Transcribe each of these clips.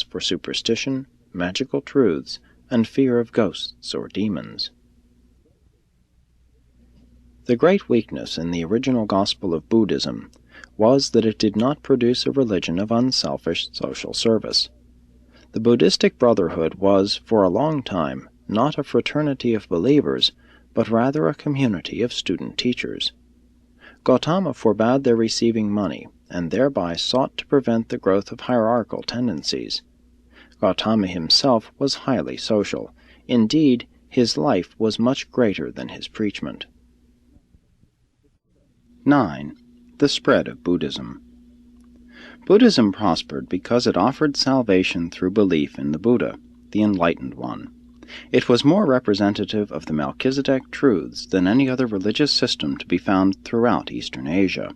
for superstition, magical truths, and fear of ghosts or demons. The great weakness in the original gospel of Buddhism was that it did not produce a religion of unselfish social service. The Buddhistic Brotherhood was, for a long time, not a fraternity of believers, but rather a community of student teachers. Gautama forbade their receiving money, and thereby sought to prevent the growth of hierarchical tendencies. Gautama himself was highly social. Indeed, his life was much greater than his preachment. 9. The spread of Buddhism. Buddhism prospered because it offered salvation through belief in the Buddha, the Enlightened One. It was more representative of the Melchizedek truths than any other religious system to be found throughout Eastern Asia.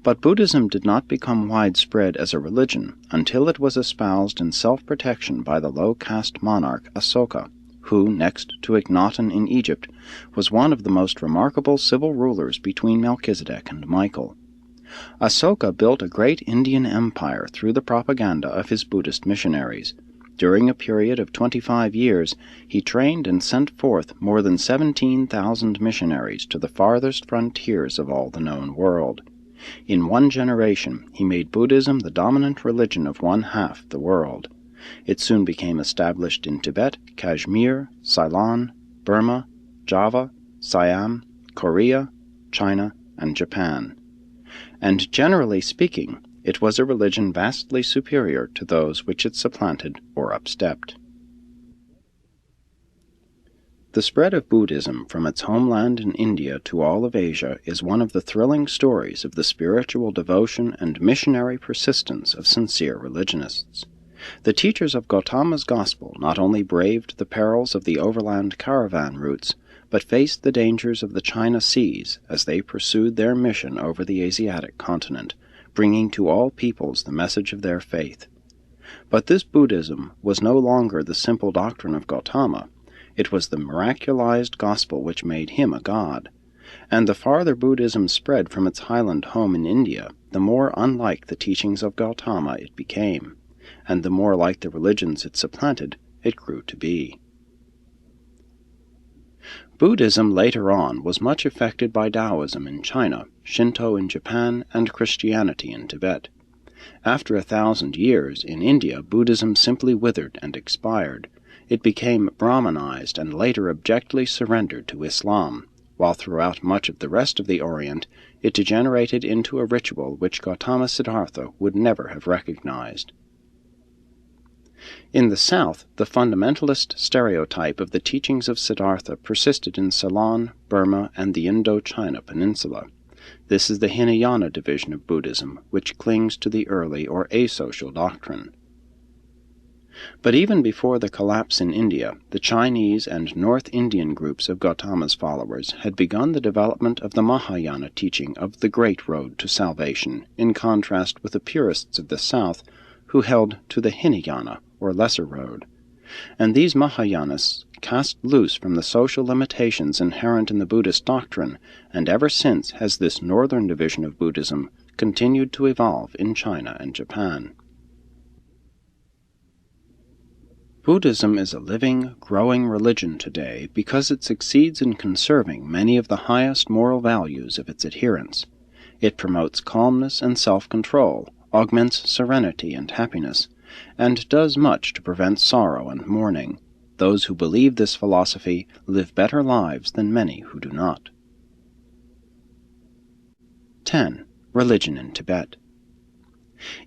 But Buddhism did not become widespread as a religion until it was espoused in self-protection by the low-caste monarch Asoka, who, next to Akhenaten in Egypt, was one of the most remarkable civil rulers between Melchizedek and Michael. Asoka built a great Indian empire through the propaganda of his Buddhist missionaries. During a period of 25 years, he trained and sent forth more than 17,000 missionaries to the farthest frontiers of all the known world. In one generation, he made Buddhism the dominant religion of one-half the world. It soon became established in Tibet, Kashmir, Ceylon, Burma, Java, Siam, Korea, China, and Japan. And generally speaking, it was a religion vastly superior to those which it supplanted or upstepped. The spread of Buddhism from its homeland in India to all of Asia is one of the thrilling stories of the spiritual devotion and missionary persistence of sincere religionists. The teachers of Gautama's gospel not only braved the perils of the overland caravan routes, but faced the dangers of the China Seas as they pursued their mission over the Asiatic continent, bringing to all peoples the message of their faith. But this Buddhism was no longer the simple doctrine of Gautama. It was the miraculized gospel which made him a god. And the farther Buddhism spread from its highland home in India, the more unlike the teachings of Gautama it became, and the more like the religions it supplanted it grew to be. Buddhism later on was much affected by Taoism in China, Shinto in Japan, and Christianity in Tibet. After 1,000 years, in India, Buddhism simply withered and expired. It became Brahmanized and later abjectly surrendered to Islam, while throughout much of the rest of the Orient it degenerated into a ritual which Gautama Siddhartha would never have recognized. In the South, the fundamentalist stereotype of the teachings of Siddhartha persisted in Ceylon, Burma, and the Indochina peninsula. This is the Hinayana division of Buddhism, which clings to the early or asocial doctrine. But even before the collapse in India, the Chinese and North Indian groups of Gautama's followers had begun the development of the Mahayana teaching of the Great Road to Salvation, in contrast with the purists of the South, who held to the Hinayana, or Lesser Road. And these Mahayanists cast loose from the social limitations inherent in the Buddhist doctrine, and ever since has this northern division of Buddhism continued to evolve in China and Japan. Buddhism is a living, growing religion today because it succeeds in conserving many of the highest moral values of its adherents. It promotes calmness and self-control, augments serenity and happiness, and does much to prevent sorrow and mourning. Those who believe this philosophy live better lives than many who do not. 10. Religion in Tibet.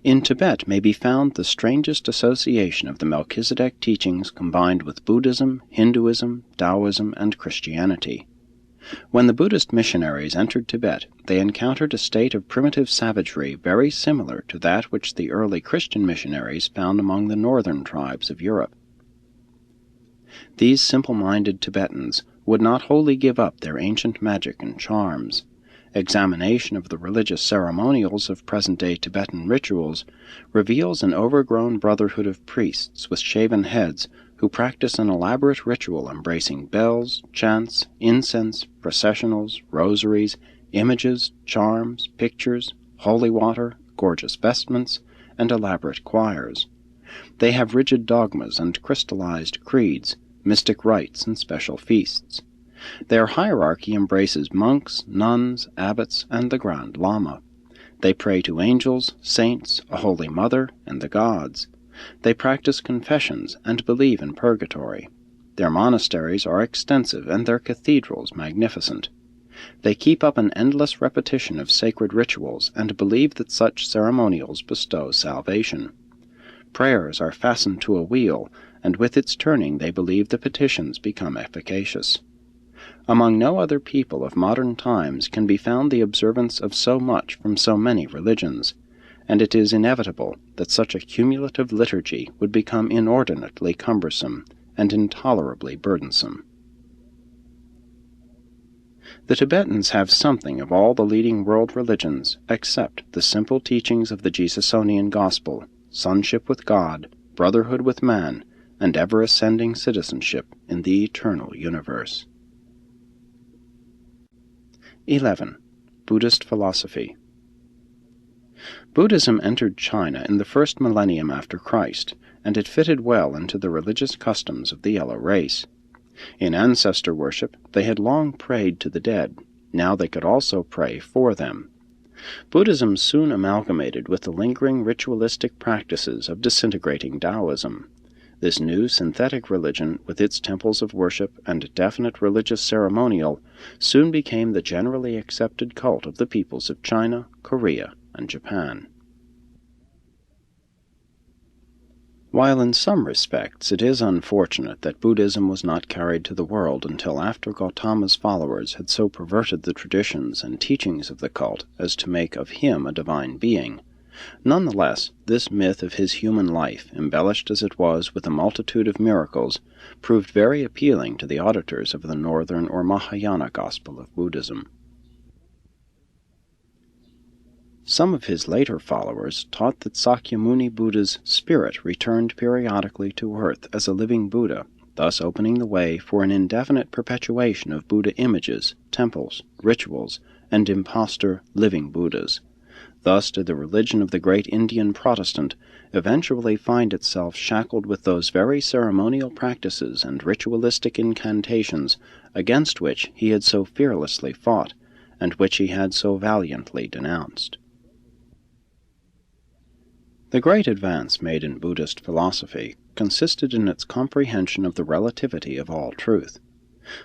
In Tibet may be found the strangest association of the Melchizedek teachings combined with Buddhism, Hinduism, Taoism, and Christianity. When the Buddhist missionaries entered Tibet, they encountered a state of primitive savagery very similar to that which the early Christian missionaries found among the northern tribes of Europe. These simple-minded Tibetans would not wholly give up their ancient magic and charms. Examination of the religious ceremonials of present-day Tibetan rituals reveals an overgrown brotherhood of priests with shaven heads who practice an elaborate ritual embracing bells, chants, incense, processionals, rosaries, images, charms, pictures, holy water, gorgeous vestments, and elaborate choirs. They have rigid dogmas and crystallized creeds, mystic rites and special feasts. Their hierarchy embraces monks, nuns, abbots, and the Grand Lama. They pray to angels, saints, a Holy Mother, and the gods. They practice confessions and believe in purgatory. Their monasteries are extensive and their cathedrals magnificent. They keep up an endless repetition of sacred rituals and believe that such ceremonials bestow salvation. Prayers are fastened to a wheel, and with its turning they believe the petitions become efficacious. Among no other people of modern times can be found the observance of so much from so many religions, and it is inevitable that such a cumulative liturgy would become inordinately cumbersome and intolerably burdensome. The Tibetans have something of all the leading world religions except the simple teachings of the Jesusonian Gospel, sonship with God, brotherhood with man, and ever-ascending citizenship in the eternal universe. 11. Buddhist philosophy. Buddhism entered China in the first millennium after Christ, and it fitted well into the religious customs of the yellow race. In ancestor worship, they had long prayed to the dead. Now they could also pray for them. Buddhism soon amalgamated with the lingering ritualistic practices of disintegrating Taoism. This new synthetic religion, with its temples of worship and definite religious ceremonial, soon became the generally accepted cult of the peoples of China, Korea, and Japan. While in some respects it is unfortunate that Buddhism was not carried to the world until after Gautama's followers had so perverted the traditions and teachings of the cult as to make of him a divine being, nonetheless, this myth of his human life, embellished as it was with a multitude of miracles, proved very appealing to the auditors of the Northern or Mahayana gospel of Buddhism. Some of his later followers taught that Sakyamuni Buddha's spirit returned periodically to earth as a living Buddha, thus opening the way for an indefinite perpetuation of Buddha images, temples, rituals, and impostor living Buddhas. Thus did the religion of the great Indian Protestant eventually find itself shackled with those very ceremonial practices and ritualistic incantations against which he had so fearlessly fought, and which he had so valiantly denounced. The great advance made in Buddhist philosophy consisted in its comprehension of the relativity of all truth.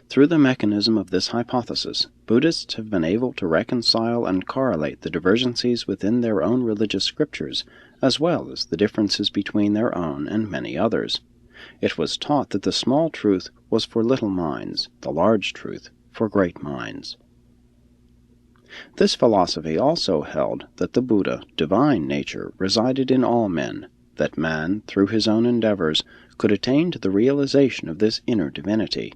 Through the mechanism of this hypothesis, Buddhists have been able to reconcile and correlate the divergencies within their own religious scriptures, as well as the differences between their own and many others. It was taught that the small truth was for little minds, the large truth for great minds. This philosophy also held that the Buddha, divine nature, resided in all men, that man, through his own endeavors, could attain to the realization of this inner divinity,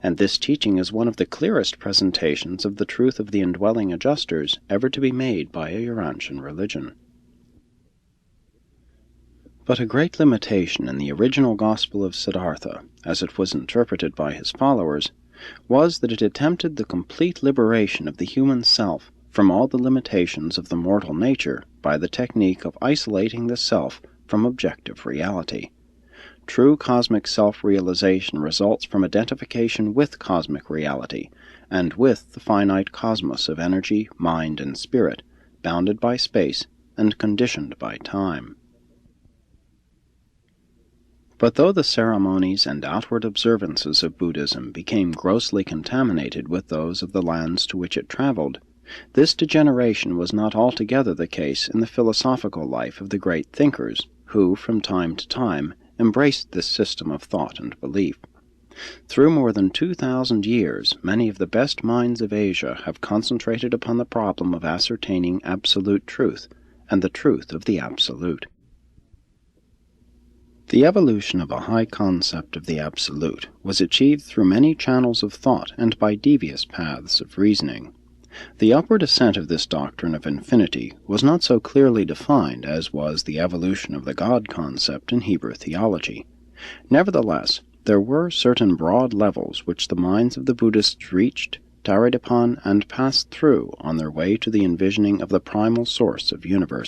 and this teaching is one of the clearest presentations of the truth of the indwelling adjusters ever to be made by a Urantian religion. But a great limitation in the original Gospel of Siddhartha, as it was interpreted by his followers, was that it attempted the complete liberation of the human self from all the limitations of the mortal nature by the technique of isolating the self from objective reality. True cosmic self-realization results from identification with cosmic reality, and with the finite cosmos of energy, mind, and spirit, bounded by space and conditioned by time. But though the ceremonies and outward observances of Buddhism became grossly contaminated with those of the lands to which it traveled, this degeneration was not altogether the case in the philosophical life of the great thinkers, who, from time to time, embraced this system of thought and belief. Through more than 2,000 years, many of the best minds of Asia have concentrated upon the problem of ascertaining absolute truth, and the truth of the absolute. The evolution of a high concept of the absolute was achieved through many channels of thought and by devious paths of reasoning. The upward ascent of this doctrine of infinity was not so clearly defined as was the evolution of the God concept in Hebrew theology. Nevertheless, there were certain broad levels which the minds of the Buddhists reached, tarried upon, and passed through on their way to the envisioning of the primal source of universe.